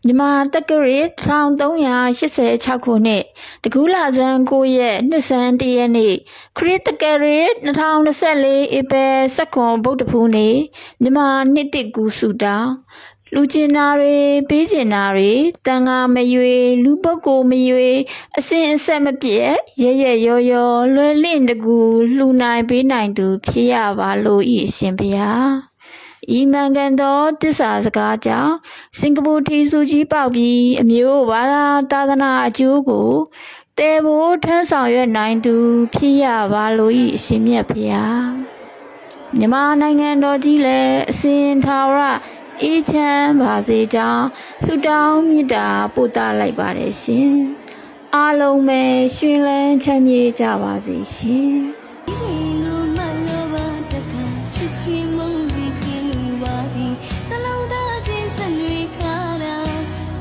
မြန်မာတက္ကရာ1386ခုနှစ်တကူးလဆန်း9ရက်နှစ်ဆန်း1ရက်နေ့ခရစ်တက္ကရာ2024ဧပြီ19ဗုဒ္ဓဖူးနေ့မြန်မာနှစ်တစ်ကူးစုတောင်းလူကျင်နာတွေပေးကျင်နာတွေတန်ဃာမရွေလူပုဂ္ဂိုလ်မရွေအစဉ်အဆက်မပြည့်ရရရောရောလွယ်လင့်တကူလှူနိုင်ပေးနိုင်သူဖြစ်ရပါလို့ဤရှင်ဗျာဤမှန်ကန်သောတစ္ဆာစကားကြောင့်စင်ကာပူထီစုကြီးပေါက်ပြီးအမျိုးဘာသာသာသနာအကျိုးကိုတည်ဖို့ထမ်းဆောင်ရွက်နိုင်သူဖြစ်ရပါလို့ဤအရှင်မြတ်ဗျာမြန်မာနိုင်ငံတော်ကြီးလည်းအစဉ်ထာဝရအေးချမ်းပါစေကြောင်းဆုတောင်းမေတ္တာပို့သလိုက်ပါတယ်ရှင်အားလုံးပဲရွှင်လန်းချမ်းမြေ့ကြပါစေရှင်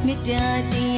မေတ္တာ